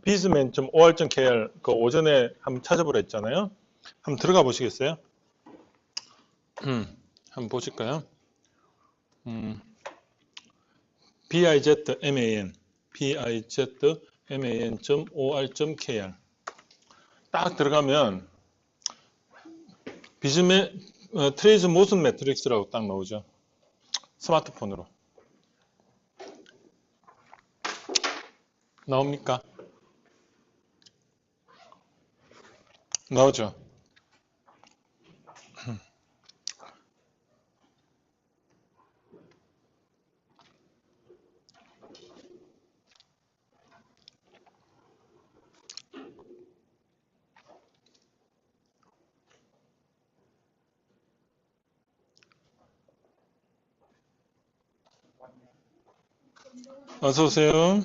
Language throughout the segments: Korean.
bizman.or.kr 그 오전에 한번 찾아보라 했잖아요. 한번 들어가 보시겠어요? 한번 보실까요? bizman.or.kr 딱 들어가면 비즈맨 트레이스 모션 매트릭스라고 딱 나오죠. 스마트폰으로 나옵니까? 나오죠. 어서 오세요.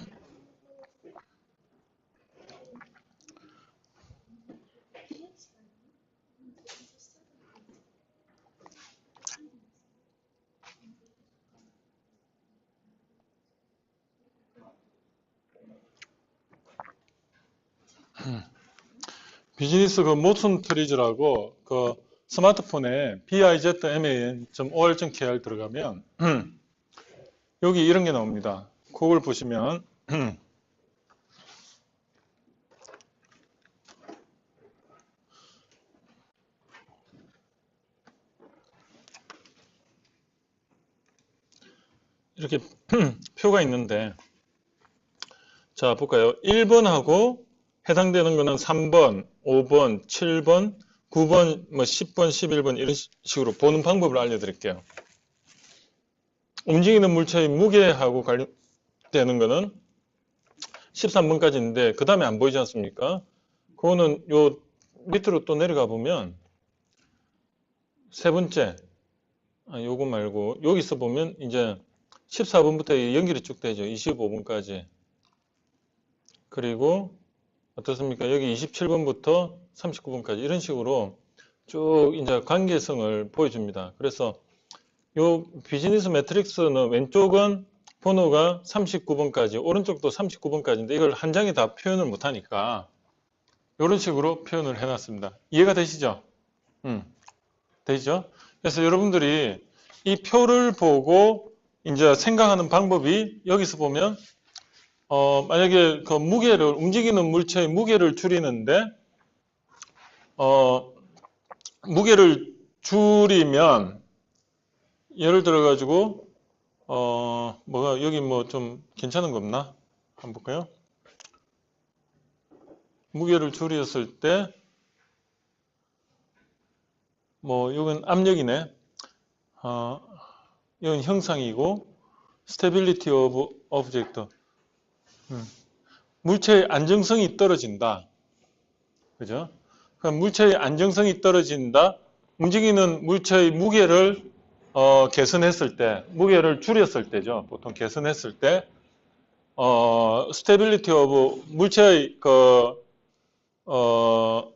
비즈니스 그 모션 트리즈라고 그 스마트폰에 bizman.or.kr 들어가면 여기 이런 게 나옵니다. 그걸 보시면 이렇게 표가 있는데 자 볼까요? 1번하고 해당되는 거는 3번, 5번, 7번, 9번, 뭐 10번, 11번 이런 식으로 보는 방법을 알려드릴게요. 움직이는 물체의 무게하고 관련되는 거는 13번까지인데 그 다음에 안 보이지 않습니까? 그거는 요 밑으로 또 내려가 보면 세 번째 요거 말고 여기서 보면 이제 14번부터 연결이 쭉 되죠. 25번까지. 그리고 어떻습니까? 여기 27번부터 39번까지 이런 식으로 쭉 이제 관계성을 보여줍니다. 그래서 요 비즈니스 매트릭스는 왼쪽은 번호가 39번까지, 오른쪽도 39번까지인데 이걸 한 장에 다 표현을 못하니까 이런 식으로 표현을 해놨습니다. 이해가 되시죠? 되시죠? 그래서 여러분들이 이 표를 보고 이제 생각하는 방법이 여기서 보면 만약에 그 무게를 움직이는 물체의 무게를 줄이는데 무게를 줄이면 예를 들어 가지고 뭐가 여기 뭐 좀 괜찮은 거 없나? 한번 볼까요? 무게를 줄였을 때 뭐 이건 압력이네. 이건 형상이고 스테빌리티 오브 오브젝트. 물체의 안정성이 떨어진다. 그죠? 그럼 물체의 안정성이 떨어진다. 움직이는 물체의 무게를 개선했을 때, 무게를 줄였을 때죠. 보통 개선했을 때, 스테빌리티 오브 물체의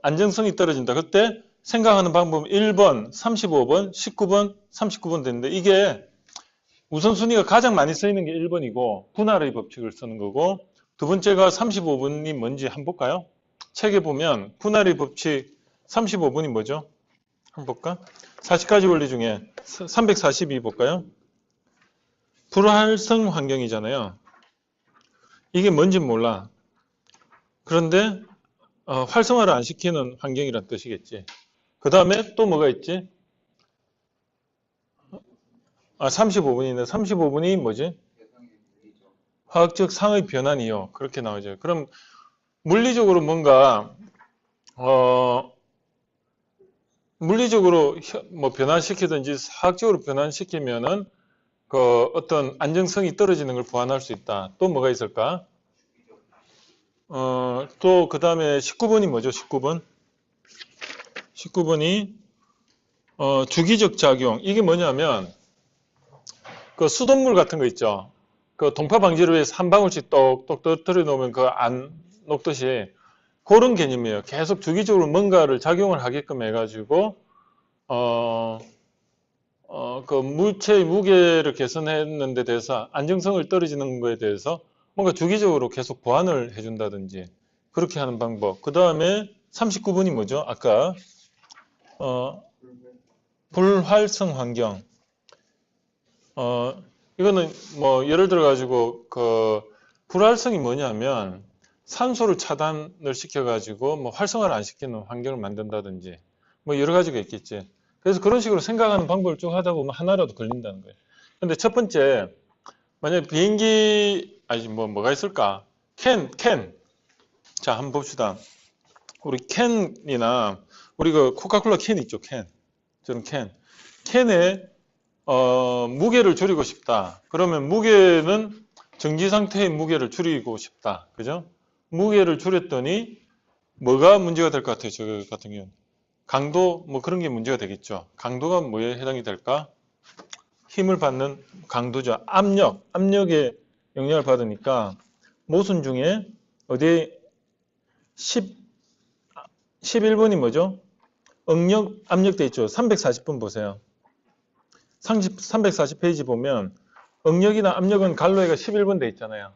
안정성이 떨어진다. 그때 생각하는 방법은 1번, 35번, 19번, 39번 되는데 이게 우선순위가 가장 많이 쓰이는 게 1번이고 분할의 법칙을 쓰는 거고 두 번째가 35번이 뭔지 한번 볼까요? 책에 보면 분할의 법칙 35번이 뭐죠? 한번 볼까? 40가지 원리 중에 342 볼까요? 불활성 환경이잖아요. 이게 뭔지 몰라. 그런데 활성화를 안 시키는 환경이란 뜻이겠지. 그 다음에 또 뭐가 있지? 35분인데 35분이 뭐지? 화학적 상의 변환이요. 그렇게 나오죠. 그럼 물리적으로 뭔가 물리적으로 뭐 변환시키든지 화학적으로 변환시키면은 그 어떤 안정성이 떨어지는 걸 보완할 수 있다. 또 뭐가 있을까? 또 그 다음에 19번이 뭐죠? 19번? 19번이 주기적 작용. 이게 뭐냐면 그 수돗물 같은 거 있죠. 그 동파 방지를 위해서 한 방울씩 똑똑 떨어뜨려 놓으면 그 안 녹듯이 그런 개념이에요. 계속 주기적으로 뭔가를 작용을 하게끔 해가지고 그 물체의 무게를 개선했는 데 대해서 안정성을 떨어지는 거에 대해서 뭔가 주기적으로 계속 보완을 해준다든지 그렇게 하는 방법. 그 다음에 39번이 뭐죠? 아까 불활성 환경. 이거는 뭐 예를 들어 가지고 그 불활성이 뭐냐면 산소를 차단을 시켜 가지고 뭐 활성화를 안 시키는 환경을 만든다든지 뭐 여러 가지가 있겠지. 그래서 그런 식으로 생각하는 방법을 쭉 하다 보면 하나라도 걸린다는 거예요. 근데 첫 번째, 만약에 비행기, 아니 뭐가 있을까? 캔. 자, 한번 봅시다. 우리 캔이나 우리 그 코카콜라 캔 있죠, 캔. 저런 캔. 캔에 무게를 줄이고 싶다. 그러면 무게는 정지 상태의 무게를 줄이고 싶다. 그죠? 무게를 줄였더니 뭐가 문제가 될 것 같아요? 저 같은 경우는. 강도, 뭐 그런 게 문제가 되겠죠. 강도가 뭐에 해당이 될까? 힘을 받는 강도죠. 압력에 영향을 받으니까 모순 중에 어디에 11번이 뭐죠? 압력돼 있죠. 340번 보세요. 340페이지 보면 응력이나 압력은 갈로에가 11번 돼 있잖아요.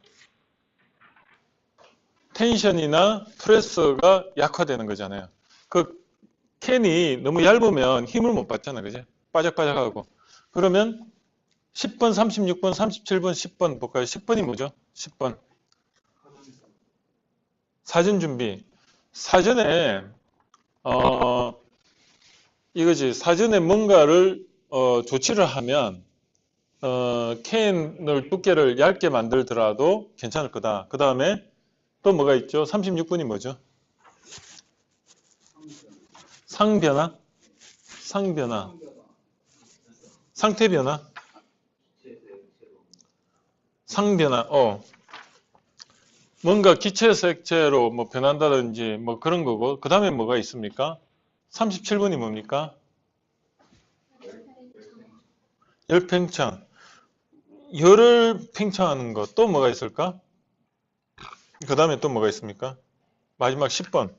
텐션이나 프레스가 약화되는 거잖아요. 그 캔이 너무 얇으면 힘을 못 받잖아요. 그죠? 바짝바짝하고. 그러면 10번, 36번, 37번, 10번 볼까요? 10번이 뭐죠? 10번. 사전 준비. 사전에 이거지. 사전에 뭔가를 조치를 하면 캔을 두께를 얇게 만들더라도 괜찮을 거다. 그 다음에 또 뭐가 있죠? 36분이 뭐죠? 상변화? 상변화. 상태변화? 상변화. 뭔가 기체에서 액체로 뭐 변한다든지 뭐 그런 거고. 그 다음에 뭐가 있습니까? 37분이 뭡니까? 열팽창. 열을 팽창하는 것. 또 뭐가 있을까? 그 다음에 또 뭐가 있습니까? 마지막 10번.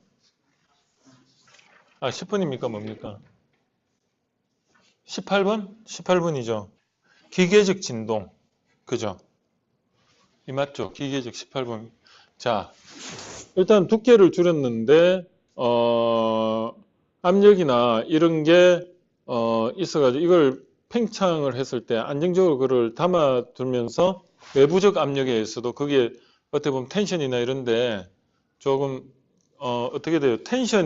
10번입니까? 뭡니까? 18번? 18번이죠. 기계적 진동. 그죠? 이 맞죠? 기계적 18번. 자, 일단 두께를 줄였는데, 압력이나 이런 게, 있어가지고 이걸 팽창을 했을 때 안정적으로 그걸 담아두면서 외부적 압력에 의해서도 그게 어떻게 보면 텐션이나 이런데 조금, 어떻게 돼요? 텐션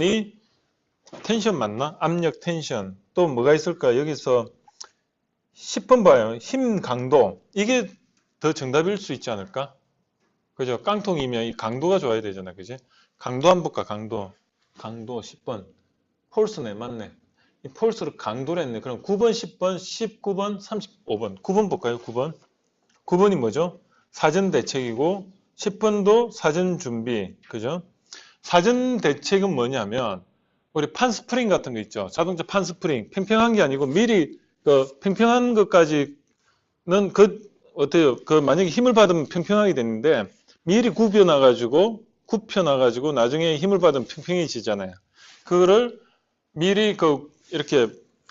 맞나? 압력 텐션. 또 뭐가 있을까? 여기서 10번 봐요. 힘 강도. 이게 더 정답일 수 있지 않을까? 그죠? 깡통이면 이 강도가 좋아야 되잖아. 그지? 강도 한번 볼까? 강도 10번. 폴스네. 맞네. 이 폴스로 강도를 했네. 그럼 9번, 10번, 19번, 35번. 9번 볼까요? 9번. 9번이 뭐죠? 사전 대책이고 10번도 사전 준비. 그죠? 사전 대책은 뭐냐면 우리 판스프링 같은 거 있죠. 자동차 판스프링. 팽팽한 게 아니고 미리 그 팽팽한 것까지는 어때요? 만약에 힘을 받으면 평평하게 되는데 미리 굽혀놔가지고 나중에 힘을 받으면 평평해지잖아요. 그거를 미리 이렇게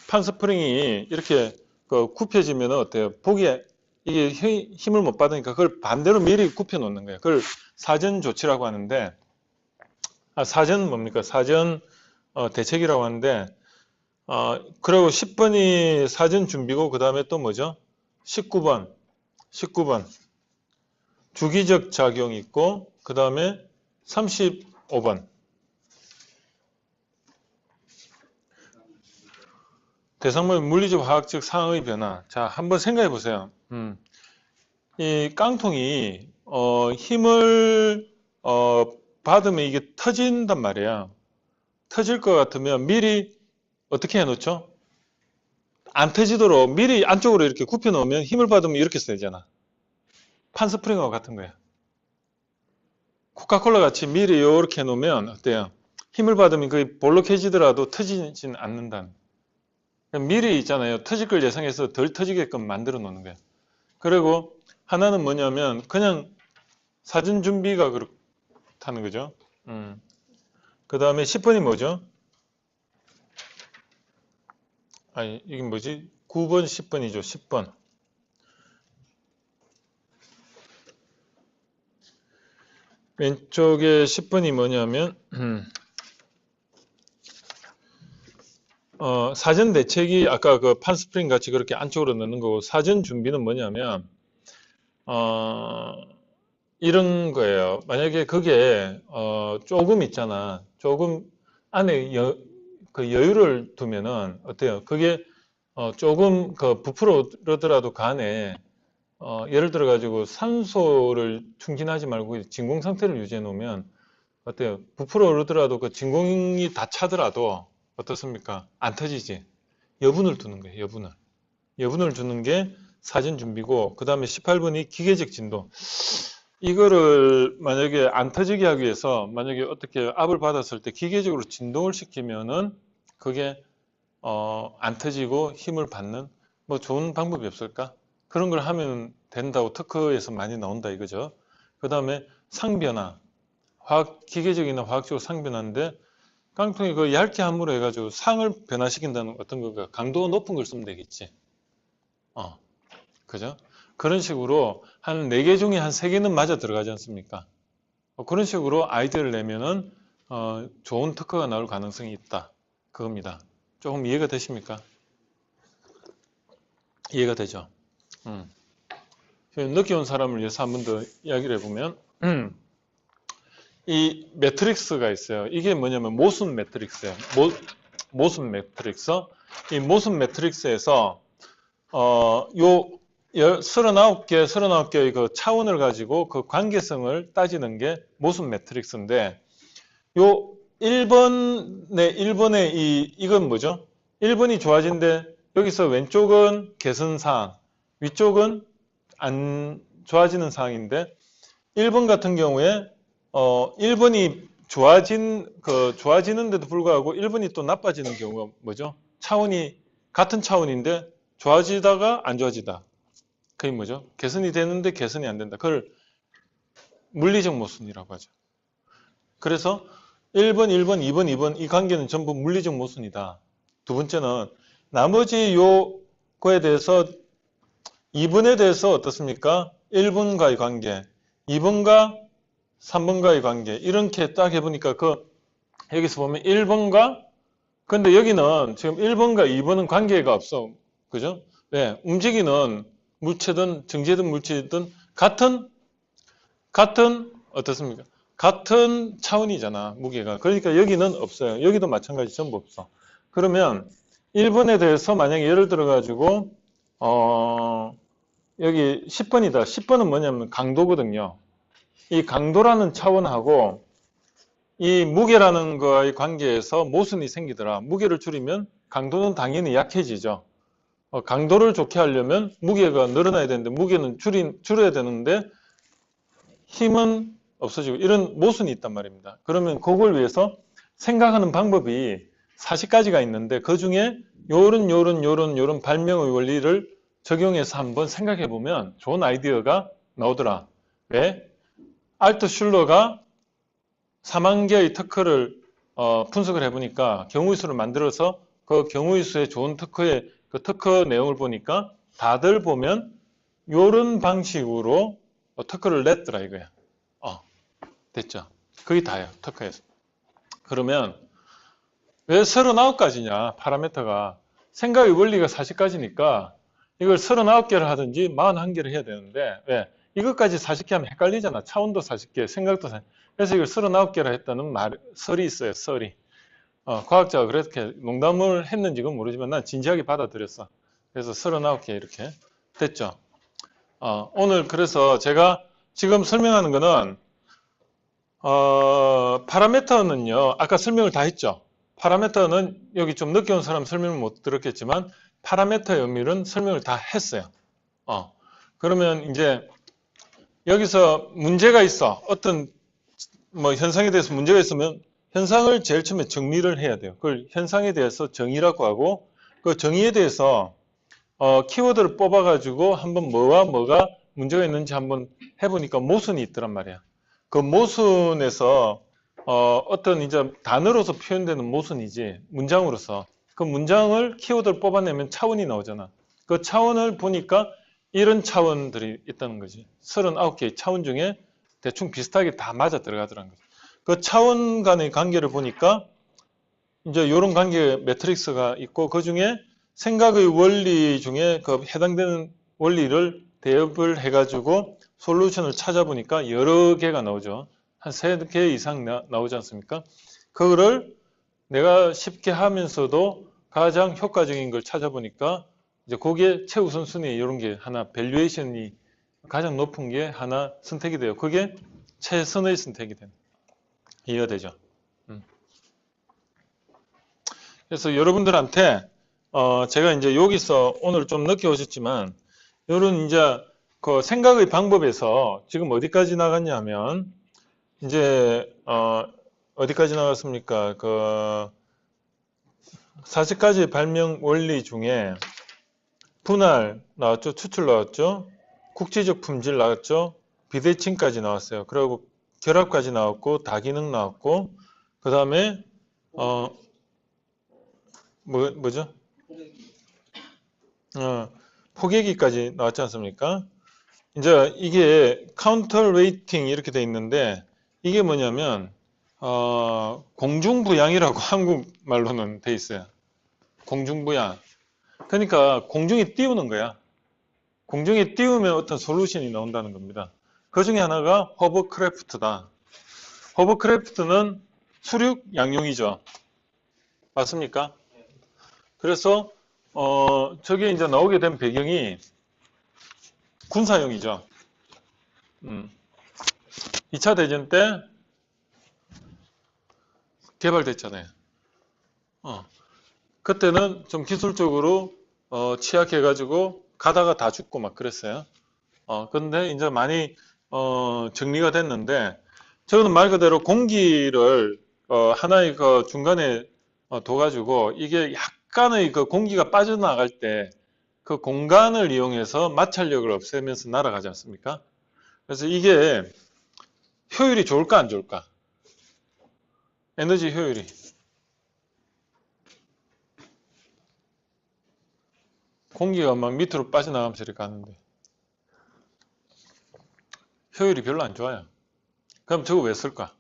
판스프링이 이렇게 굽혀지면 어때요? 보기에 이게 힘을 못 받으니까 그걸 반대로 미리 굽혀놓는 거예요. 그걸 사전 조치라고 하는데, 사전 뭡니까? 사전 대책이라고 하는데, 그리고 10번이 사전 준비고 그 다음에 또 뭐죠? 19번. 주기적 작용이 있고 그 다음에 35번 대상물 물리적 화학적 상의 변화. 자, 한번 생각해 보세요. 이 깡통이 힘을 받으면 이게 터진단 말이야. 터질 것 같으면 미리 어떻게 해놓죠? 안 터지도록 미리 안쪽으로 이렇게 굽혀 놓으면 힘을 받으면 이렇게 세잖아. 판스프링하고 같은 거야. 코카콜라 같이 미리 이렇게 해놓으면 어때요? 힘을 받으면 거의 볼록해지더라도 터지진 않는다는. 미리 있잖아요. 터질 걸 예상해서 덜 터지게끔 만들어 놓는 거예요. 그리고 하나는 뭐냐면 그냥 사전 준비가 그렇다는 거죠. 그 다음에 10번이 뭐죠? 아니, 이게 뭐지? 9번, 10번이죠. 10번. 왼쪽에 10번이 뭐냐면 사전 대책이 아까 그 판스프링 같이 그렇게 안쪽으로 넣는 거고 사전 준비는 뭐냐면 이런 거예요. 만약에 그게 조금 있잖아. 조금 안에 그 여유를 두면은 어때요? 그게 조금 그 부풀어더라도 간에 예를 들어 가지고 산소를 충진하지 말고 진공 상태를 유지해 놓으면 어때요? 부풀어 오르더라도 그 진공이 다 차더라도 어떻습니까? 안 터지지. 여분을 두는 거예요. 여분을. 여분을 두는 게 사전 준비고 그 다음에 18번이 기계적 진동. 이거를 만약에 안 터지게 하기 위해서 만약에 어떻게 압을 받았을 때 기계적으로 진동을 시키면은 그게 안 터지고 힘을 받는 뭐 좋은 방법이 없을까? 그런 걸 하면 된다고 특허에서 많이 나온다 이거죠. 그 다음에 상변화. 기계적이나 화학적으로 상변화인데 깡통이 그 얇게 함으로 해가지고 상을 변화시킨다는 어떤 거가 강도가 높은 걸 쓰면 되겠지. 그죠? 그런 식으로 한 4개 중에 한 3개는 맞아 들어가지 않습니까? 그런 식으로 아이디어를 내면은 좋은 특허가 나올 가능성이 있다. 그겁니다. 조금 이해가 되십니까? 이해가 되죠? 늦게 온 사람을 위해서 한 번 더 이야기를 해보면 이 매트릭스가 있어요. 이게 뭐냐면 모순 매트릭스예요. 모순 매트릭스. 이 모순 매트릭스에서 요 39개의 그 차원을 가지고 그 관계성을 따지는 게 모순 매트릭스인데 요 1번의 이건 뭐죠? 1번이 좋아진데 여기서 왼쪽은 개선사항, 위쪽은 안 좋아지는 사항인데 1번 같은 경우에 1번이 좋아지는데도 불구하고 1번이 또 나빠지는 경우가 뭐죠? 차원이 같은 차원인데 좋아지다가 안 좋아지다. 그게 뭐죠? 개선이 되는데 개선이 안 된다. 그걸 물리적 모순이라고 하죠. 그래서 1번, 1번, 2번, 2번 이 관계는 전부 물리적 모순이다. 두 번째는 나머지 요거에 대해서 2번에 대해서 어떻습니까? 1번과의 관계, 2번과 3번과의 관계 이렇게 딱 해보니까 여기서 보면 1번과 근데 여기는 지금 1번과 2번은 관계가 없어. 그죠? 왜? 움직이는 물체든 정제든 물체든 같은 어떻습니까? 같은 차원이잖아, 무게가. 그러니까 여기는 없어요. 여기도 마찬가지 전부 없어. 그러면 1번에 대해서 만약에 예를 들어 가지고 여기 10번이다. 10번은 뭐냐면 강도거든요. 이 강도라는 차원하고 이 무게라는 거의 관계에서 모순이 생기더라. 무게를 줄이면 강도는 당연히 약해지죠. 강도를 좋게 하려면 무게가 늘어나야 되는데 무게는 줄여야 되는데 힘은 없어지고 이런 모순이 있단 말입니다. 그러면 그걸 위해서 생각하는 방법이 40가지가 있는데 그 중에 요런 발명의 원리를 적용해서 한번 생각해 보면 좋은 아이디어가 나오더라. 왜? 알트슐러가 4만 개의 특허를 분석을 해보니까 경우의 수를 만들어서 그 경우의 수의 좋은 특허의 그 특허 내용을 보니까 다들 보면 요런 방식으로 특허를 냈더라 이거야. 됐죠? 그게 다예요. 특허에서. 그러면 왜 39가지냐 파라미터가 생각의 원리가 40가지니까 이걸 39개를 하든지 41개를 해야 되는데 왜? 이것까지 40개 하면 헷갈리잖아. 차원도 40개, 생각도 40개. 그래서 이걸 39개를 했다는 설이 있어요. 설이. 과학자가 그렇게 농담을 했는지는 모르지만 난 진지하게 받아들였어. 그래서 39개 이렇게 됐죠. 오늘 그래서 제가 지금 설명하는 거는 파라미터는요. 아까 설명을 다 했죠. 파라미터는 여기 좀 늦게 온 사람 설명을 못 들었겠지만 파라미터의 의미는 설명을 다 했어요. 그러면 이제 여기서 문제가 있어. 어떤 뭐 현상에 대해서 문제가 있으면 현상을 제일 처음에 정리를 해야 돼요. 그걸 현상에 대해서 정의라고 하고 그 정의에 대해서 키워드를 뽑아가지고 한번 뭐가 문제가 있는지 한번 해보니까 모순이 있더란 말이야. 그 모순에서 어떤 이제 단어로서 표현되는 모순이지 문장으로서 그 문장을 키워드를 뽑아내면 차원이 나오잖아. 그 차원을 보니까 이런 차원들이 있다는 거지. 39개의 차원 중에 대충 비슷하게 다 맞아 들어가더라는 거죠. 그 차원 간의 관계를 보니까 이제 이런 관계 매트릭스가 있고 그 중에 생각의 원리 중에 그 해당되는 원리를 대입을 해가지고 솔루션을 찾아보니까 여러 개가 나오죠. 한 3개 이상 나오지 않습니까? 그거를 내가 쉽게 하면서도 가장 효과적인 걸 찾아보니까 이제 그게 최우선순위 이런 게 하나 밸류에이션이 가장 높은 게 하나 선택이 돼요. 그게 최선의 선택이 되는 이해가 되죠. 그래서 여러분들한테 제가 이제 여기서 오늘 좀 늦게 오셨지만 이런 이제 그 생각의 방법에서 지금 어디까지 나갔냐면 이제 어디까지 나갔습니까? 그 40가지 발명 원리 중에 분할 나왔죠, 추출 나왔죠, 국지적 품질 나왔죠, 비대칭까지 나왔어요. 그리고 결합까지 나왔고 다기능 나왔고 그 다음에 뭐죠? 포개기까지 나왔지 않습니까? 이제 이게 카운터 웨이팅 이렇게 돼 있는데 이게 뭐냐면 공중부양이라고 한국말로는 돼 있어요. 공중부양. 그러니까 공중에 띄우는 거야. 공중에 띄우면 어떤 솔루션이 나온다는 겁니다. 그 중에 하나가 허버크래프트다. 허버크래프트는 수륙 양용이죠. 맞습니까? 그래서 저게 이제 나오게 된 배경이 군사용이죠. 2차 대전 때 개발됐잖아요. 그때는 좀 기술적으로 취약해가지고 가다가 다 죽고 막 그랬어요. 근데 이제 많이 정리가 됐는데 저거는 말 그대로 공기를 하나의 그 중간에 둬가지고 이게 약간의 그 공기가 빠져나갈 때 그 공간을 이용해서 마찰력을 없애면서 날아가지 않습니까? 그래서 이게 효율이 좋을까 안 좋을까? 에너지 효율이. 공기가 막 밑으로 빠져나가면서 이렇게 가는데 효율이 별로 안 좋아요. 그럼 저거 왜 쓸까?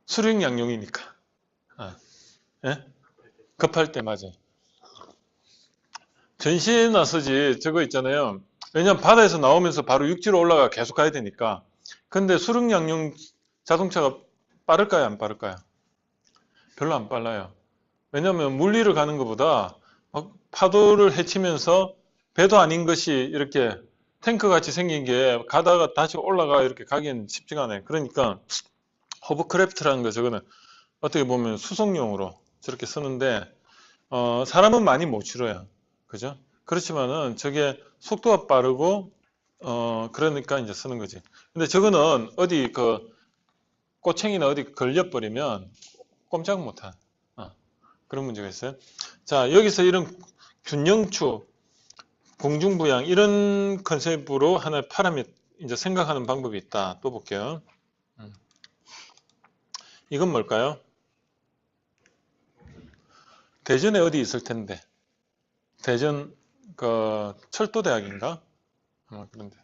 수륙양용이니까. 예? 급할 때 맞아. 전시에 나서지 저거 있잖아요. 왜냐면 바다에서 나오면서 바로 육지로 올라가 계속 가야 되니까. 근데 수륙양용 자동차가 빠를까요? 안 빠를까요? 별로 안 빨라요. 왜냐면 물리를 가는 것보다 파도를 헤치면서 배도 아닌 것이 이렇게 탱크 같이 생긴 게 가다가 다시 올라가 이렇게 가기엔 쉽지가 않아요. 그러니까 호버크래프트라는 거 저거는 어떻게 보면 수송용으로 저렇게 쓰는데 사람은 많이 못 실어요. 그죠? 그렇지만은 저게 속도가 빠르고 그러니까 이제 쓰는 거지. 근데 저거는 어디 그 꼬챙이나 어디 걸려버리면 꼼짝 못한 그런 문제가 있어요. 자, 여기서 이런 균형추, 공중부양 이런 컨셉으로 하나의 파라미터 이제 생각하는 방법이 있다. 또 볼게요. 이건 뭘까요? 대전에 어디 있을 텐데. 대전 그 철도대학인가? 그런데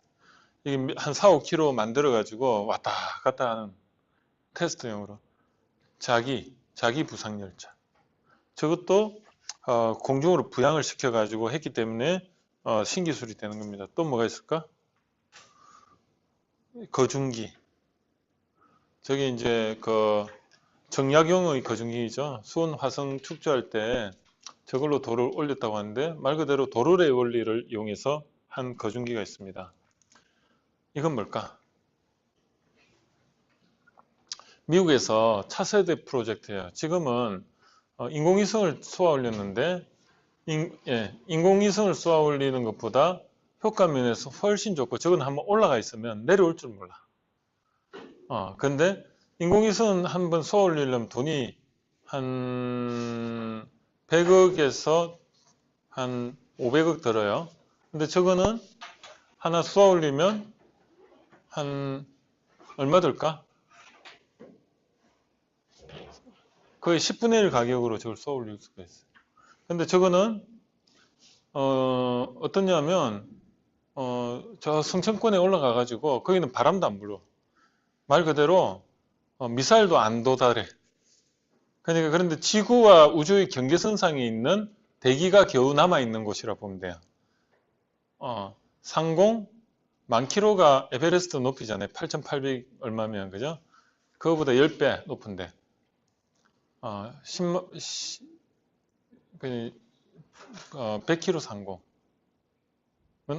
이게 한 4, 5km 만들어 가지고 왔다 갔다 하는 테스트용으로 자기 부상열차. 저것도 공중으로 부양을 시켜 가지고 했기 때문에 신기술이 되는 겁니다. 또 뭐가 있을까? 거중기. 저게 이제 그 정약용의 거중기죠. 수원 화성 축제할 때 저걸로 돌을 올렸다고 하는데 말 그대로 도르래 원리를 이용해서 한 거중기가 있습니다. 이건 뭘까? 미국에서 차세대 프로젝트예요. 지금은 인공위성을 쏘아 올렸는데 인공위성을 쏘아 올리는 것보다 효과 면에서 훨씬 좋고 저건 한번 올라가 있으면 내려올 줄 몰라. 근데 인공위성 한번 쏘아 올리려면 돈이 한 100억에서 한 500억 들어요. 근데 저거는 하나 쏘아 올리면 한 얼마 들까? 거의 10분의 1 가격으로 저걸 쏘아 올릴 수가 있어요. 근데 저거는 어떠냐면 저 성층권에 올라가가지고 거기는 바람도 안 불어. 말 그대로 미사일도 안 도달해. 그러니까 그런데 지구와 우주의 경계선상에 있는 대기가 겨우 남아있는 곳이라 보면 돼요. 상공, 만 킬로가 에베레스트 높이잖아요. 8,800 얼마면, 그죠? 그거보다 10배 높은데. 100km 상공은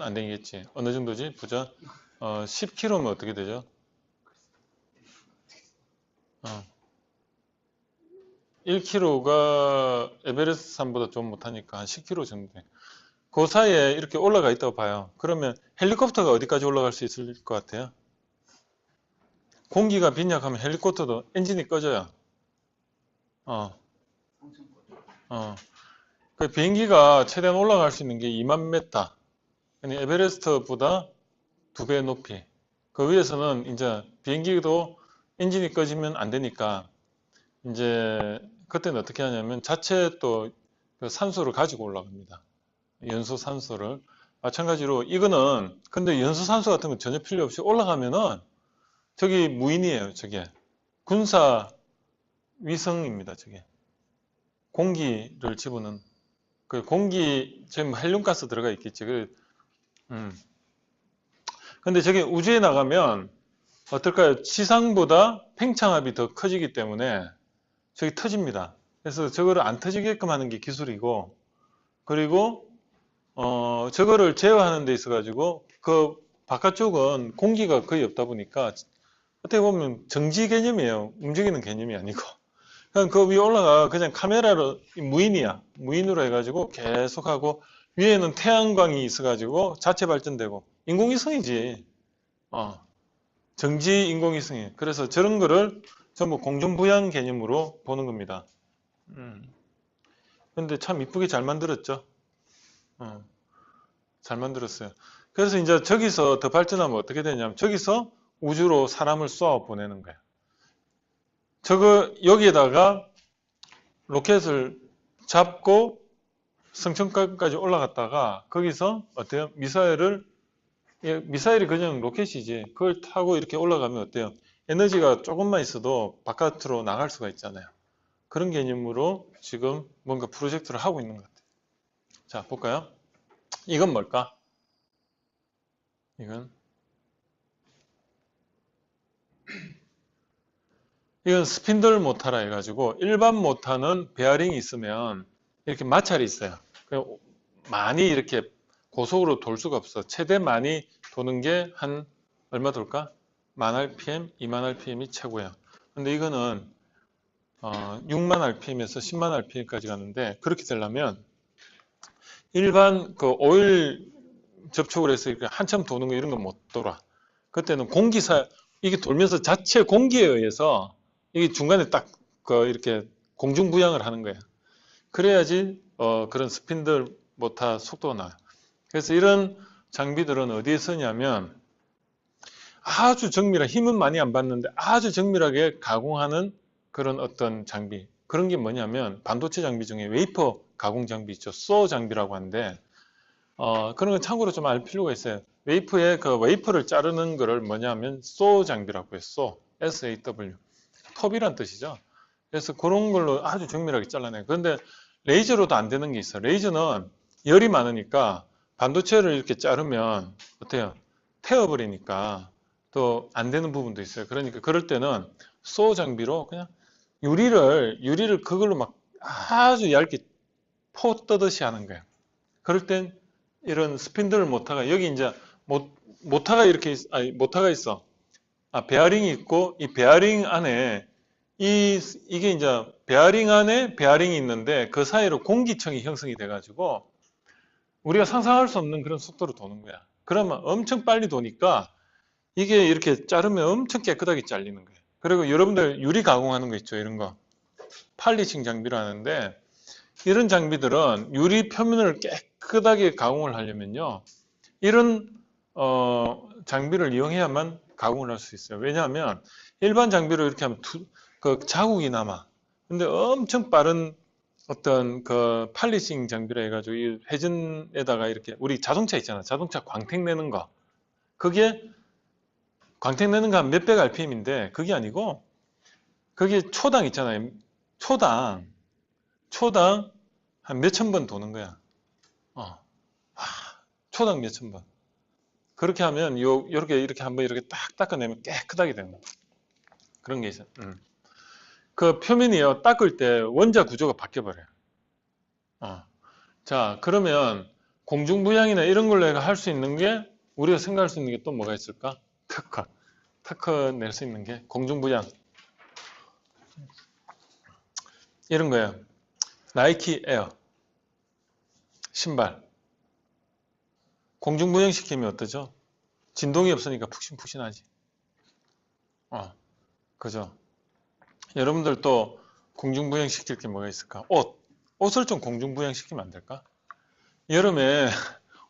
안 되겠지. 어느 정도지? 보자. 10km면 어떻게 되죠? 1km가 에베레스트 산보다 좀 못하니까 한 10km 정도 돼. 그 사이에 이렇게 올라가 있다고 봐요. 그러면 헬리콥터가 어디까지 올라갈 수 있을 것 같아요? 공기가 빈약하면 헬리콥터도 엔진이 꺼져요. 그 비행기가 최대한 올라갈 수 있는 게 2만 메타. 그러니까 에베레스트보다 2배 높이. 그 위에서는 이제 비행기도 엔진이 꺼지면 안 되니까 이제 그때는 어떻게 하냐면 자체 또 그 산소를 가지고 올라갑니다. 연소 산소를. 마찬가지로 이거는 근데 연소 산소 같은 건 전혀 필요 없이 올라가면은 저기 무인이에요. 저게 군사 위성입니다. 저게 공기를 집어넣은 그 공기 지금 헬륨가스 들어가 있겠지. 근데 저게 우주에 나가면 어떨까요? 지상보다 팽창압이 더 커지기 때문에 저기 터집니다. 그래서 저거를 안 터지게끔 하는 게 기술이고, 그리고 저거를 제어하는 데 있어 가지고 그 바깥쪽은 공기가 거의 없다 보니까 어떻게 보면 정지 개념이에요. 움직이는 개념이 아니고. 그냥 그 위에 올라가 그냥 카메라로 무인이야. 무인으로 해가지고 계속하고 위에는 태양광이 있어가지고 자체 발전되고 인공위성이지. 정지 인공위성이. 그래서 저런 거를 전부 공중부양 개념으로 보는 겁니다. 근데 참 이쁘게 잘 만들었죠. 잘 만들었어요. 그래서 이제 저기서 더 발전하면 어떻게 되냐면 저기서 우주로 사람을 쏘아 보내는 거야. 여기에다가 로켓을 잡고 성층권까지 올라갔다가 거기서 어때요? 미사일이 그냥 로켓이지. 그걸 타고 이렇게 올라가면 어때요? 에너지가 조금만 있어도 바깥으로 나갈 수가 있잖아요. 그런 개념으로 지금 뭔가 프로젝트를 하고 있는 것 같아요. 자, 볼까요? 이건 뭘까? 이건 스핀들 모터라 해가지고 일반 모터는 베어링이 있으면 이렇게 마찰이 있어요. 많이 이렇게 고속으로 돌 수가 없어. 최대 많이 도는 게 한 얼마 돌까? 10,000rpm, 20,000rpm이 최고야. 근데 이거는 6만 rpm에서 10만 rpm까지 가는데 그렇게 되려면 일반 그 오일 접촉을 해서 이렇게 한참 도는 거 이런 건 못 돌아. 그때는 이게 돌면서 자체 공기에 의해서 이게 중간에 딱 이렇게 공중부양을 하는 거예요. 그래야지 그런 스핀들 모터 속도가 나요. 그래서 이런 장비들은 어디에 쓰냐면 아주 정밀한 힘은 많이 안 받는데 아주 정밀하게 가공하는 그런 어떤 장비. 그런 게 뭐냐면 반도체 장비 중에 웨이퍼 가공 장비 있죠. 소 장비라고 하는데 그런 건 참고로 좀 알 필요가 있어요. 웨이퍼에 그 웨이퍼를 자르는 거를 뭐냐면 소 장비라고 해요. 소, SAW. 톱이란 뜻이죠. 그래서 그런 걸로 아주 정밀하게 잘라내요. 그런데 레이저로도 안 되는 게 있어요. 레이저는 열이 많으니까 반도체를 이렇게 자르면 어때요? 태워버리니까 또 안 되는 부분도 있어요. 그러니까 그럴 때는 소 장비로 그냥 유리를 그걸로 막 아주 얇게 포 떠듯이 하는 거예요. 그럴 땐 이런 스핀들 모터가 여기 이제 모터가 모터가 있어. 베어링이 있고 이 베어링 안에 이게 이제 베어링 안에 베어링이 있는데 그 사이로 공기층이 형성이 돼가지고 우리가 상상할 수 없는 그런 속도로 도는 거야. 그러면 엄청 빨리 도니까 이게 이렇게 자르면 엄청 깨끗하게 잘리는 거예요. 그리고 여러분들 유리 가공하는 거 있죠, 이런 거. 팔리싱 장비로 하는데 이런 장비들은 유리 표면을 깨끗하게 가공을 하려면요, 이런 장비를 이용해야만 가공을 할 수 있어요. 왜냐하면 일반 장비로 이렇게 하면 그 자국이 남아. 근데 엄청 빠른 어떤 그 팔리싱 장비라 해가지고 이 회전에다가 이렇게 우리 자동차 있잖아. 자동차 광택 내는 거. 그게 광택 내는 거 한 몇백 RPM인데 그게 아니고 그게 초당 있잖아요. 초당 한 몇천 번 도는 거야. 어. 초당 몇천 번. 그렇게 하면 요렇게 이렇게 한번 이렇게 딱 닦아내면 깨끗하게 되는 그런 게 있어요. 그 표면이요 닦을 때 원자 구조가 바뀌어 버려요. 자, 그러면 공중부양이나 이런 걸로 할 수 있는 게 우리가 생각할 수 있는 게 또 뭐가 있을까? 특허 낼 수 있는 게 공중부양 이런 거예요. 나이키 에어 신발 공중부양 시키면 어떠죠? 진동이 없으니까 푹신푹신하지. 그죠? 여러분들 또 공중부양 시킬 게 뭐가 있을까? 옷을 좀 공중부양 시키면 안 될까? 여름에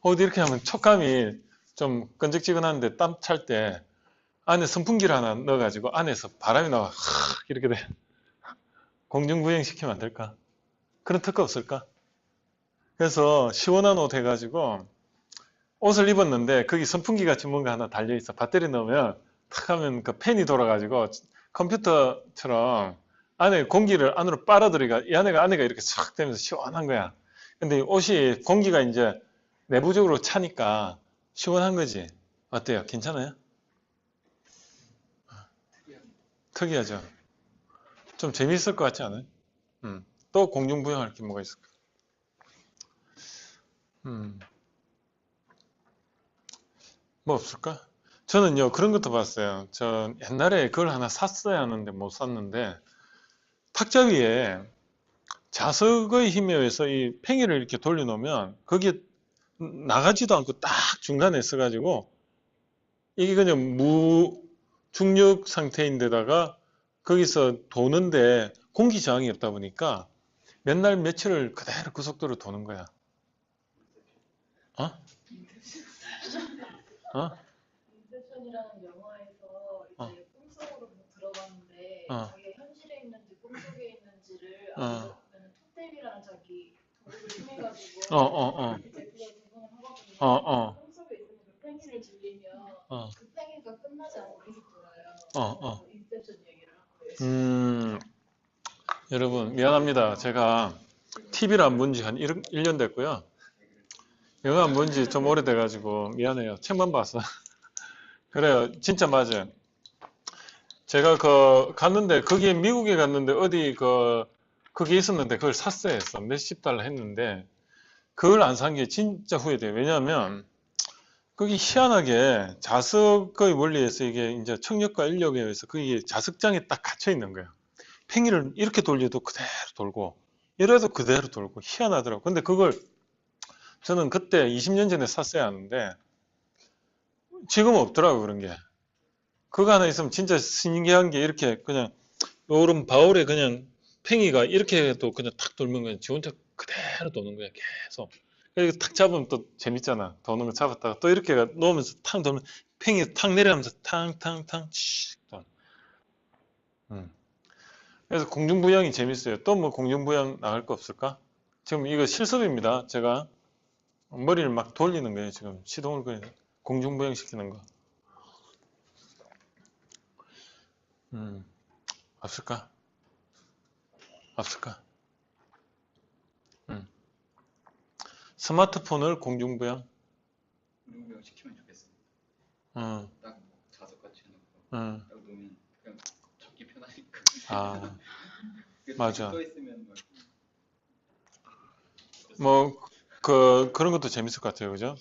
옷 이렇게 하면 촉감이 좀 끈적지근한데 땀 찰 때 안에 선풍기를 하나 넣어가지고 안에서 바람이 나와 이렇게 돼. 공중부양 시키면 안 될까? 그런 특허 없을까? 그래서 시원한 옷 해가지고 옷을 입었는데 거기 선풍기 같이 뭔가 하나 달려있어. 배터리 넣으면 탁 하면 그 팬이 돌아가지고 컴퓨터처럼 안에 공기를 안으로 빨아들이가 이 안에가 이렇게 싹 되면서 시원한 거야. 근데 옷이 공기가 이제 내부적으로 차니까 시원한 거지. 어때요? 괜찮아요? 특이하죠? 좀 재미있을 것 같지 않아요? 또 공중부양할 게 뭐가 있을까? 뭐 없을까? 저는요, 그런 것도 봤어요. 저 옛날에 그걸 하나 샀어야 하는데 못 샀는데, 탁자 위에 자석의 힘에 의해서 이 팽이를 이렇게 돌려놓으면, 거기에 나가지도 않고 딱 중간에 있어가지고, 이게 그냥 무중력 상태인데다가, 거기서 도는데 공기 저항이 없다 보니까, 몇 날 며칠을 그대로 그 속도로 도는 거야. 어? 어? 인셉션이라는 영화에서 어. 이제 꿈속으로 들어갔는데 어. 자기가 현실에 있는지 꿈속에 있는지를 어. 알려면 톱대비라는 자기 도구를 통해가지고 이제 그걸 구분을 하거든요. 꿈속에 있으면 그 팽이를 들리면 그 팽이가 끝나지 않고 계속 돌아요. 인셉션 얘기를 한 거예요. 여러분 미안합니다. 제가 TV를 안 본 지 한 1년 됐고요. 영화 안 본 지 좀 오래돼가지고 미안해요. 책만 봤어. 그래요. 진짜 맞아요. 제가 갔는데 거기에 미국에 갔는데 어디 그게 있었는데 그걸 샀어야 했어. 몇십 달러 했는데 그걸 안 산 게 진짜 후회돼요. 왜냐하면 거기 희한하게 자석의 원리에서 이게 이제 청력과 인력에 의해서 그게 자석장에 딱 갇혀 있는 거예요. 팽이를 이렇게 돌려도 그대로 돌고 이래도 그대로 돌고 희한하더라고. 근데 그걸 저는 그때 20년 전에 샀어야 하는데 지금 없더라고 그런 게. 그거 하나 있으면 진짜 신기한 게 이렇게 그냥 요런 바울에 그냥 팽이가 이렇게 해도 그냥 탁 돌면 그냥 지 혼자 그대로 도는 거야 계속. 이렇게 탁 잡으면 또 재밌잖아. 도는 거 잡았다가 또 이렇게 놓으면서 탁 돌면 팽이 탁 내려가면서 탕탕탕 칙 도. 그래서 공중부양이 재밌어요. 또 뭐 공중부양 나갈 거 없을까? 지금 이거 실습입니다. 제가 머리를 막 돌리는 거예요. 지금 시동을 그냥 공중부양 시키는 거. 없을까? 없을까? 스마트폰을 공중부양? 공중부양 시키면 좋겠습니다. 딱 자석같이 해놓고 딱 놓으면 그냥 잡기 편하니까. 맞아. 써 있으면 뭐 그런 것도 재밌을 것 같아요. 그죠?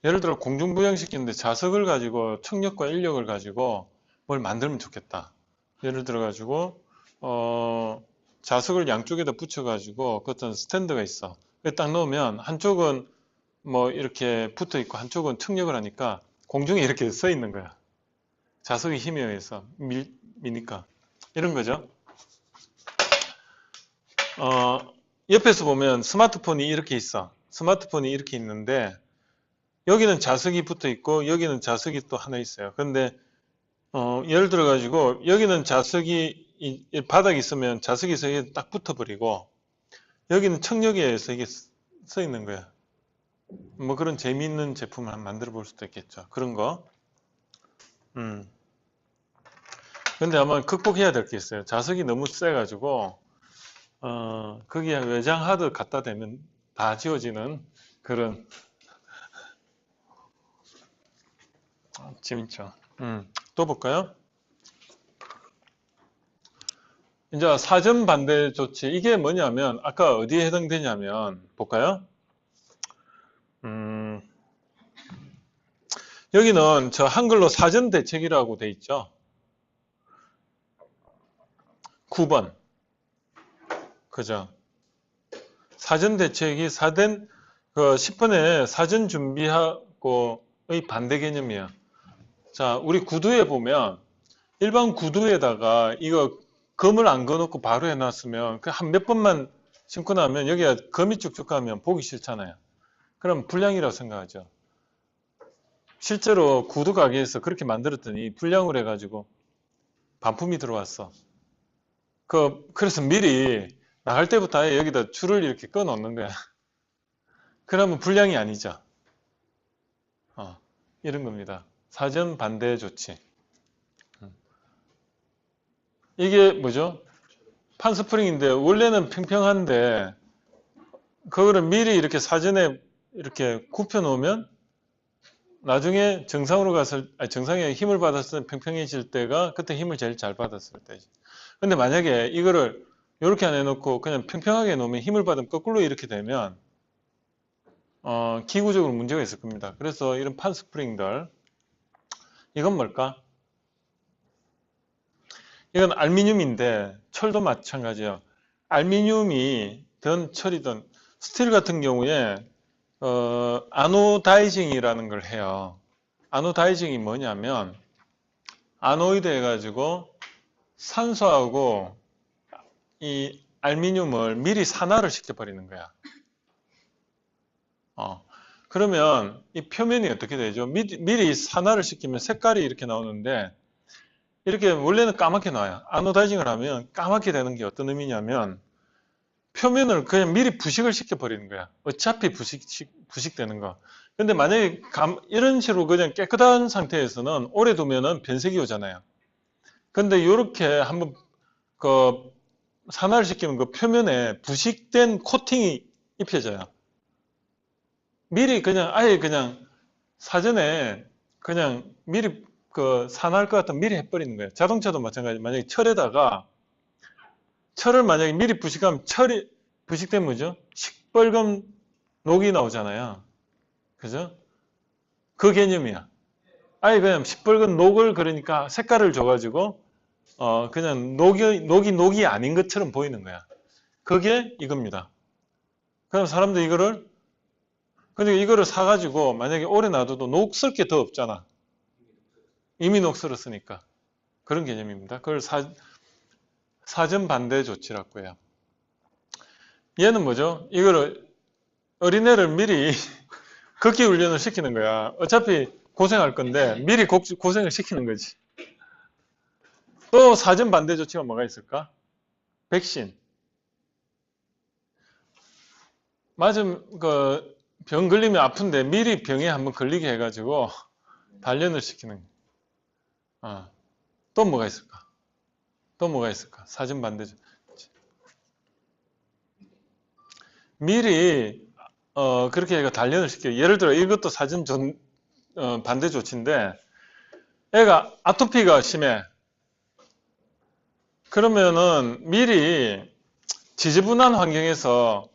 예를 들어 공중부양 시키는데 자석을 가지고 청력과 인력을 가지고 뭘 만들면 좋겠다. 예를 들어 가지고 자석을 양쪽에다 붙여 가지고 그 어떤 스탠드가 있어. 딱 넣으면 한쪽은 뭐 이렇게 붙어 있고 한쪽은 청력을 하니까 공중에 이렇게 서 있는 거야. 자석의 힘에 의해서 미니까 이런 거죠. 옆에서 보면 스마트폰이 이렇게 있어. 스마트폰이 이렇게 있는데 여기는 자석이 붙어 있고 여기는 자석이 또 하나 있어요. 그런데 예를 들어 가지고 여기는 자석이 바닥에 있으면 자석이 딱 붙어 버리고 여기는 청력에 의해서 이게 써 있는 거야. 뭐 그런 재미있는 제품을 한번 만들어 볼 수도 있겠죠. 그런 거. 근데 아마 극복해야 될 게 있어요. 자석이 너무 세가지고, 거기에 외장 하드 갖다 대면 다 지워지는 그런, 재밌죠. 또 볼까요? 이제 사전 반대 조치. 이게 뭐냐면, 아까 어디에 해당되냐면, 볼까요? 여기는 저 한글로 사전 대책이라고 돼 있죠. 9번. 그죠? 사전 대책이 10번에 사전 준비하고의 반대 개념이야. 자, 우리 구두에 보면 일반 구두에다가 이거 검을 안 그어놓고 바로 해놨으면 한 몇 번만 신고 나면 여기가 검이 쭉쭉 가면 보기 싫잖아요. 그럼 불량이라고 생각하죠. 실제로 구두 가게에서 그렇게 만들었더니 불량을 해가지고 반품이 들어왔어. 그래서 미리 나갈 때부터 아예 여기다 줄을 이렇게 꺼 놓는 거야. 그러면 불량이 아니죠. 이런 겁니다. 사전 반대 조치. 이게 뭐죠? 판스프링인데 원래는 평평한데 그거를 미리 이렇게 사전에 이렇게 굽혀 놓으면 나중에 정상에 힘을 받았을 때 평평해질 때가 그때 힘을 제일 잘 받았을 때지. 근데 만약에 이거를 이렇게 안 해놓고 그냥 평평하게 놓으면 힘을 받으면 거꾸로 이렇게 되면 기구적으로 문제가 있을 겁니다. 그래서 이런 판 스프링들, 이건 뭘까? 이건 알루미늄인데 철도 마찬가지예요. 알루미늄이든 철이든 스틸 같은 경우에 아노다이징이라는 걸 해요. 아노다이징이 뭐냐면 아노이드 해가지고 산소하고 이 알루미늄을 미리 산화를 시켜버리는 거야. 그러면 이 표면이 어떻게 되죠? 미리 산화를 시키면 색깔이 이렇게 나오는데 이렇게 원래는 까맣게 나와요. 아노다이징을 하면 까맣게 되는 게 어떤 의미냐면 표면을 그냥 미리 부식을 시켜버리는 거야. 어차피 부식되는 거. 근데 만약에 이런 식으로 그냥 깨끗한 상태에서는 오래 두면은 변색이 오잖아요. 근데 이렇게 한번 산화를 시키면 그 표면에 부식된 코팅이 입혀져요. 미리 아예 그냥 사전에 그냥 미리 산화할 것 같으면 미리 해버리는 거예요. 자동차도 마찬가지. 만약에 철을 만약에 미리 부식하면 철이 부식되면 뭐죠? 시뻘건 녹이 나오잖아요. 그죠? 그 개념이야. 아예 그냥 시뻘건 녹을 그러니까 색깔을 줘가지고 그냥 녹이 아닌 것처럼 보이는 거야. 그게 이겁니다. 그럼 사람들이 이거를 사가지고 만약에 오래 놔둬도 녹슬 게 더 없잖아. 이미 녹슬었으니까. 그런 개념입니다. 그걸 사전 반대 조치라고 해요. 얘는 뭐죠? 이거를 어린애를 미리 걷기 훈련을 시키는 거야. 어차피 고생할 건데 미리 고생을 시키는 거지. 또 사전 반대 조치가 뭐가 있을까? 백신. 병 걸리면 아픈데 미리 병에 한번 걸리게 해가지고 단련을 시키는 거야. 또 뭐가 있을까? 사전 반대 조치. 미리 그렇게 해가 단련을 시켜요. 예를 들어 이것도 사전 반대 조치인데 애가 아토피가 심해. 그러면은 미리 지저분한 환경에서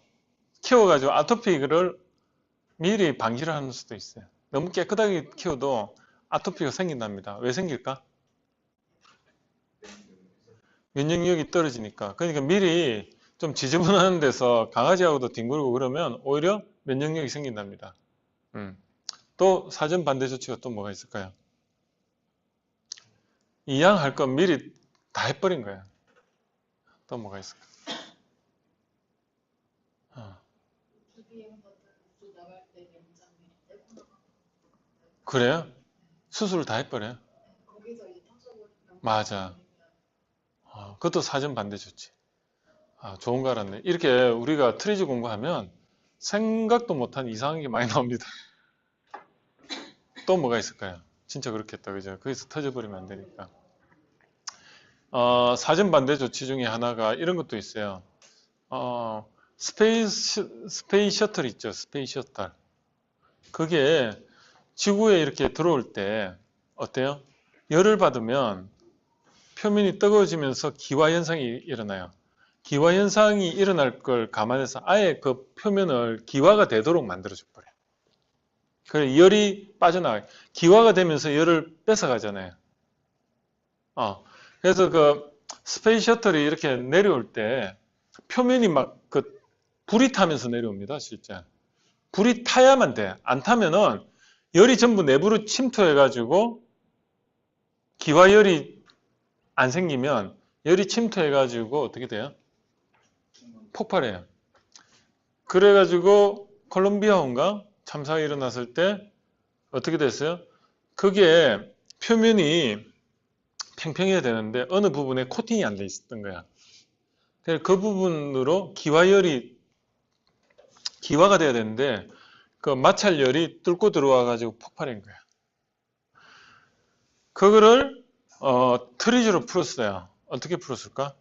키워가지고 아토피를 미리 방지를 하는 수도 있어요. 너무 깨끗하게 키워도 아토피가 생긴답니다. 왜 생길까? 면역력이 떨어지니까. 그러니까 미리 좀 지저분한 데서 강아지하고도 뒹굴고 그러면 오히려 면역력이 생긴답니다. 또 사전 반대 조치가 또 뭐가 있을까요? 이양할 건 미리 다 해버린 거야. 또 뭐가 있을까? 그래요? 수술을 다 해버려요? 맞아. 그것도 사전 반대 조치. 좋은 거 알았네. 이렇게 우리가 트리즈 공부하면 생각도 못한 이상한 게 많이 나옵니다. 또 뭐가 있을까요? 진짜 그렇겠다, 그죠? 거기서 터져버리면 안 되니까. 사전 반대 조치 중에 하나가 이런 것도 있어요. 스페이스 셔틀 있죠? 스페이스 셔틀. 그게 지구에 이렇게 들어올 때 어때요? 열을 받으면 표면이 뜨거워지면서 기화 현상이 일어나요. 기화 현상이 일어날 걸 감안해서 아예 그 표면을 기화가 되도록 만들어줘 버려요. 그래 열이 빠져나가요. 기화가 되면서 열을 뺏어가잖아요. 그래서 그 스페이스 셔틀이 이렇게 내려올 때 표면이 막 그 불이 타면서 내려옵니다, 실제. 불이 타야만 돼. 안 타면은 열이 전부 내부로 침투해가지고 기화열이 안 생기면 열이 침투해가지고 어떻게 돼요? 폭발해요. 그래가지고 콜롬비아호인가 참사가 일어났을 때 어떻게 됐어요? 그게 표면이 팽팽해야 되는데 어느 부분에 코팅이 안 돼 있었던 거야. 그래서 그 부분으로 기화가 돼야 되는데 그 마찰열이 뚫고 들어와가지고 폭발한 거야. 그거를 트리즈로 풀었어요. 어떻게 풀었을까?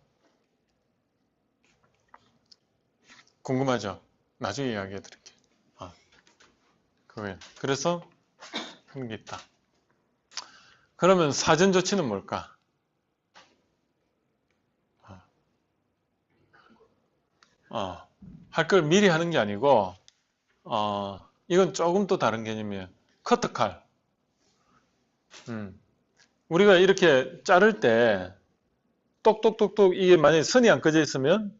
궁금하죠? 나중에 이야기해 드릴게요. 그거예요. 그래서 그런 게 있다. 그러면 사전 조치는 뭘까? 할 걸 미리 하는 게 아니고 이건 조금 또 다른 개념이에요. 커트칼. 우리가 이렇게 자를 때 똑똑똑똑 이게 만약에 선이 안 꺼져 있으면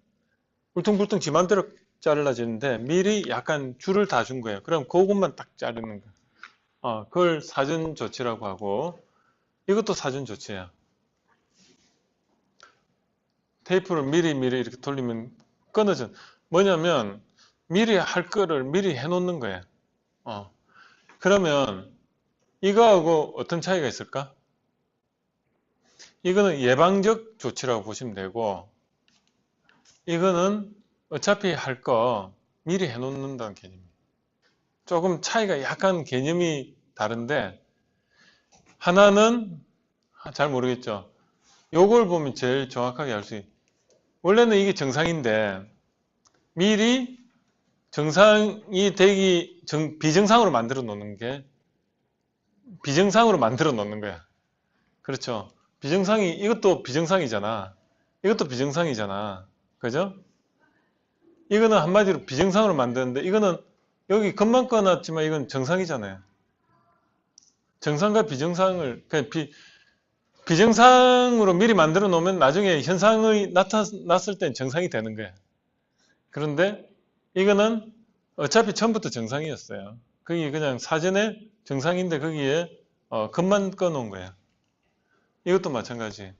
울퉁불퉁 지 맘대로 자르려지는데 미리 약간 줄을 다 준 거예요. 그럼 그것만 딱 자르는 거예요. 그걸 사전 조치라고 하고 이것도 사전 조치예요. 테이프를 미리 이렇게 돌리면 끊어져. 뭐냐면 미리 할 거를 미리 해놓는 거예요. 그러면 이거하고 어떤 차이가 있을까? 이거는 예방적 조치라고 보시면 되고 이거는 어차피 할 거 미리 해놓는다는 개념이에요. 조금 차이가 약간 개념이 다른데 하나는 잘 모르겠죠. 요걸 보면 제일 정확하게 알 수 있어요. 원래는 이게 정상인데 미리 정상이 되기 비정상으로 만들어 놓는 게 비정상으로 만들어 놓는 거야. 그렇죠. 이것도 비정상이잖아. 이것도 비정상이잖아. 그죠? 이거는 한마디로 비정상으로 만드는데 이거는 여기 겉만 꺼놨지만 이건 정상이잖아요. 정상과 비정상을 그냥 비정상으로 미리 만들어 놓으면 나중에 현상이 나타났을 땐 정상이 되는 거야. 그런데 이거는 어차피 처음부터 정상이었어요. 그게 그냥 사전에 정상인데 거기에 겉만 꺼놓은 거야. 이것도 마찬가지.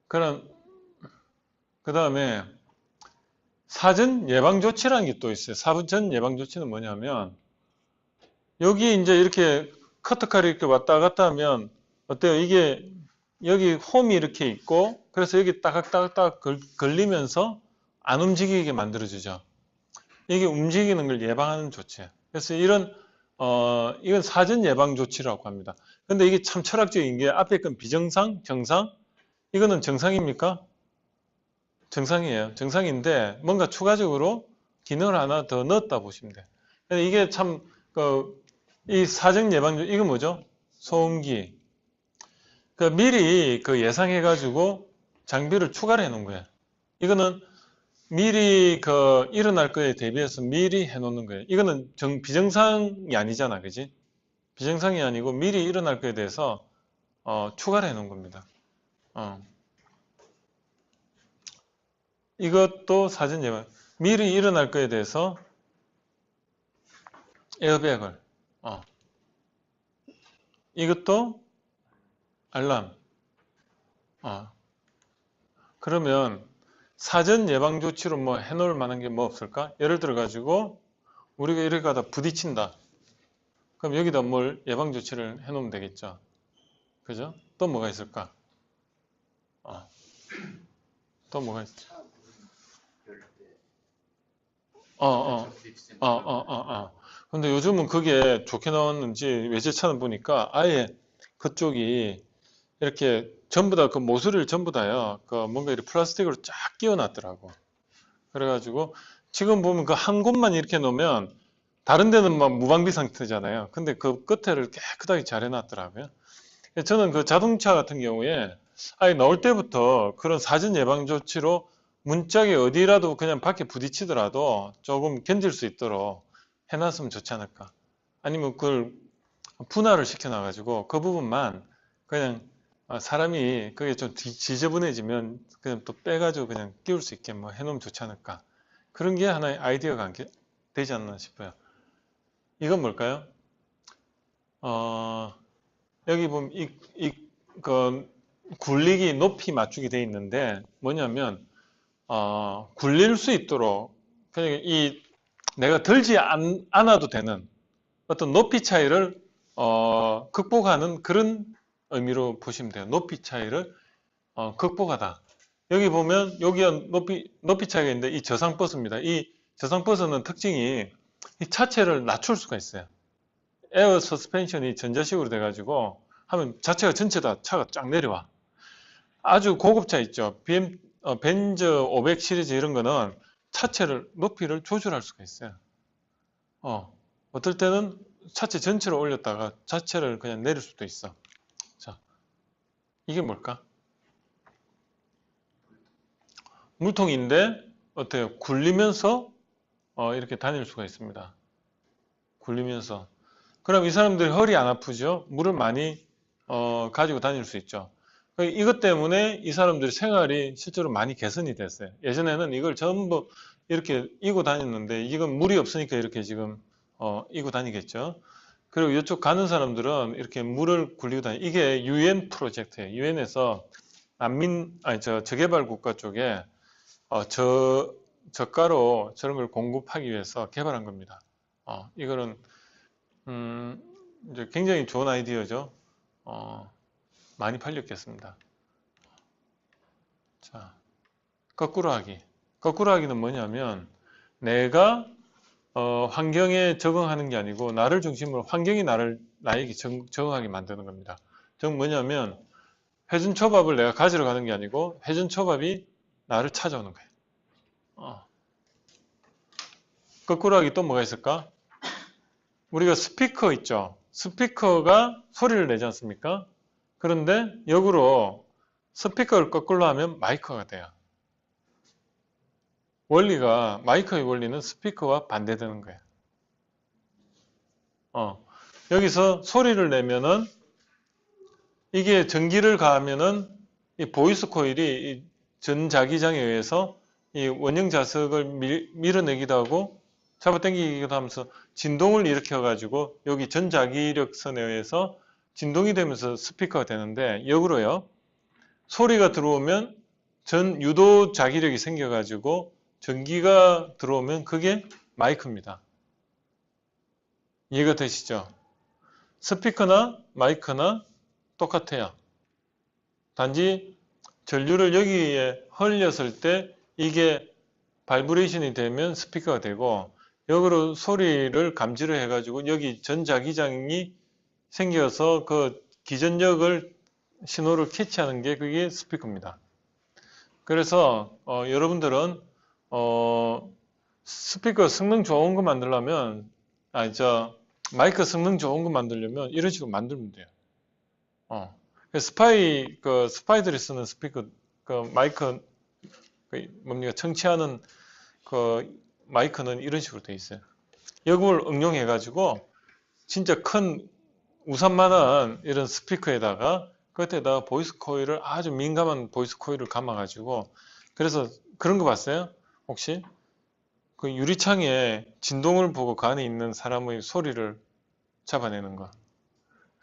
그럼 그 다음에 사전 예방 조치라는 게 또 있어요. 사전 예방 조치는 뭐냐면 여기 이제 이렇게 커터칼이 이렇게 왔다 갔다 하면 어때요? 이게 여기 홈이 이렇게 있고 그래서 여기 따각따각 걸리면서 안 움직이게 만들어주죠. 이게 움직이는 걸 예방하는 조치예요. 그래서 이건 사전 예방 조치라고 합니다. 근데 이게 참 철학적인 게 앞에 건 비정상, 정상, 이거는 정상입니까? 정상이에요. 정상인데 뭔가 추가적으로 기능을 하나 더 넣었다 보시면 돼요. 이게 참 이 사전 예방 조치, 이거 뭐죠? 소음기. 미리 예상해가지고 장비를 추가를 해놓은 거예요. 이거는 미리 일어날 거에 대비해서 미리 해놓는 거예요. 이거는 비정상이 아니잖아, 그지? 비정상이 아니고 미리 일어날 거에 대해서 추가를 해놓은 겁니다. 이것도 사전 예방. 미리 일어날 거에 대해서 에어백을. 이것도 알람. 그러면 사전 예방 조치로 뭐 해놓을 만한 게 뭐 없을까? 예를 들어 가지고 우리가 이렇게 가다 부딪힌다. 그럼 여기다 뭘 예방 조치를 해놓으면 되겠죠. 그죠? 또 뭐가 있을까? 또 뭐가 있을까? 어, 어, 근데 요즘은 그게 좋게 나왔는지 외제차는 보니까 아예 그쪽이 이렇게 전부 다 그 모서리를 전부 다요. 그 뭔가 이렇게 플라스틱으로 쫙 끼워놨더라고. 그래가지고 지금 보면 그 한 곳만 이렇게 놓으면 다른 데는 막 무방비 상태잖아요. 근데 그 끝에를 깨끗하게 잘 해놨더라고요. 저는 그 자동차 같은 경우에 아예 나올 때부터 그런 사전 예방 조치로 문짝에 어디라도 그냥 밖에 부딪히더라도 조금 견딜 수 있도록 해놨으면 좋지 않을까. 아니면 그걸 분할을 시켜놔가지고 그 부분만 그냥 사람이 그게 좀 지저분해지면 그냥 또 빼가지고 그냥 끼울 수 있게 뭐 해놓으면 좋지 않을까. 그런 게 하나의 아이디어가 되지 않나 싶어요. 이건 뭘까요? 여기 보면 그 굴리기 높이 맞추게 돼 있는데 뭐냐면 굴릴 수 있도록 그냥 내가 들지 않아도 되는 어떤 높이 차이를 극복하는 그런 의미로 보시면 돼요. 높이 차이를 극복하다. 여기 보면 여기가 높이 차이가 있는데 이 저상버스입니다. 이 저상버스는 특징이 이 차체를 낮출 수가 있어요. 에어 서스펜션이 전자식으로 돼가지고 하면 자체가 전체 다 차가 쫙 내려와. 아주 고급차 있죠. 벤저 500 시리즈 이런 거는 차체를 높이를 조절할 수가 있어요. 어떨 때는 차체 전체를 올렸다가 자체를 그냥 내릴 수도 있어. 자, 이게 뭘까? 물통인데 어때요? 굴리면서 이렇게 다닐 수가 있습니다. 굴리면서. 그럼 이 사람들이 허리 안 아프죠? 물을 많이 가지고 다닐 수 있죠. 이것 때문에 이 사람들이 생활이 실제로 많이 개선이 됐어요. 예전에는 이걸 전부 이렇게 이고 다녔는데 이건 물이 없으니까 이렇게 지금 이고 다니겠죠. 그리고 이쪽 가는 사람들은 이렇게 물을 굴리고 이게 UN 프로젝트예요. UN에서 저개발 국가 쪽에 저가로 저런 걸 공급하기 위해서 개발한 겁니다. 이거는 이제 굉장히 좋은 아이디어죠. 많이 팔렸겠습니다. 자, 거꾸로 하기. 거꾸로 하기는 뭐냐면 내가 환경에 적응하는 게 아니고 나를 중심으로 환경이 나에게 적응하게 만드는 겁니다. 즉 뭐냐면 회전초밥을 내가 가지러 가는 게 아니고 회전초밥이 나를 찾아오는 거예요. 거꾸로 하기 또 뭐가 있을까? 우리가 스피커 있죠. 스피커가 소리를 내지 않습니까? 그런데 역으로 스피커를 거꾸로 하면 마이크가 돼요. 원리가 마이크의 원리는 스피커와 반대되는 거예요. 여기서 소리를 내면은 이게 전기를 가하면은 이 보이스 코일이 이 전자기장에 의해서 이 원형 자석을 밀어내기도 하고 잡아당기기도 하면서 진동을 일으켜 가지고 여기 전자기력선에 의해서 진동이 되면서 스피커가 되는데 역으로요. 소리가 들어오면 유도 자기력이 생겨 가지고 전기가 들어오면 그게 마이크입니다. 이해가 되시죠? 스피커나 마이크나 똑같아요. 단지 전류를 여기에 흘렸을 때 이게 바이브레이션이 되면 스피커가 되고 역으로 소리를 감지를 해가지고 여기 전자기장이 생겨서 그 기전력을 신호를 캐치하는 게 그게 스피커입니다. 그래서 여러분들은 스피커 성능 좋은 거 만들려면 마이크 성능 좋은 거 만들려면 이런 식으로 만들면 돼요. 스파이들이 쓰는 스피커 마이크 뭡니까 청취하는 그 마이크는 이런 식으로 돼 있어요. 이걸 응용해 가지고 진짜 큰 우산만한 이런 스피커에다가 끝에다가 보이스 코일을 아주 민감한 보이스 코일을 감아 가지고 그래서 그런 거 봤어요? 혹시 그 유리창에 진동을 보고 그 안에 있는 사람의 소리를 잡아내는 거.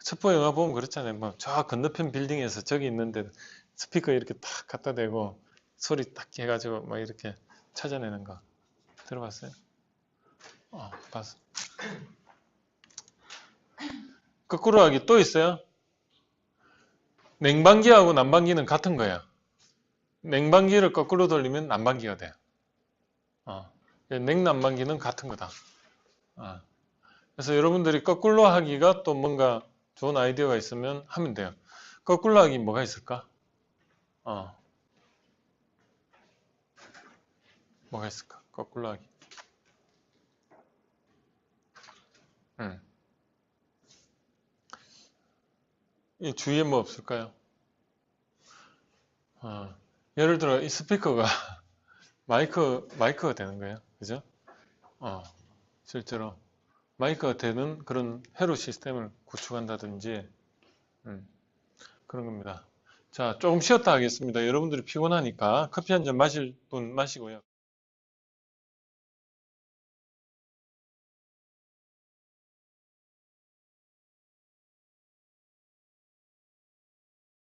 첩보 영화 보면 그렇잖아요. 막 저 건너편 빌딩에서 저기 있는데 스피커 이렇게 탁 갖다 대고 소리 딱 해가지고 막 이렇게 찾아내는 거. 들어봤어요? 봤어. 거꾸로 하기 또 있어요? 냉방기하고 난방기는 같은 거야. 냉방기를 거꾸로 돌리면 난방기가 돼. 냉난방기는 같은 거다. 그래서 여러분들이 거꾸로 하기가 또 뭔가 좋은 아이디어가 있으면 하면 돼요. 거꾸로 하기 뭐가 있을까? 뭐가 있을까? 거꾸로 하기. 이 주위에 뭐 없을까요? 예를 들어 이 스피커가 마이크가 되는 거예요. 그죠? 실제로 마이크가 되는 그런 회로 시스템을 구축한다든지 그런 겁니다. 자, 조금 쉬었다 하겠습니다. 여러분들이 피곤하니까 커피 한 잔 마실 분 마시고요.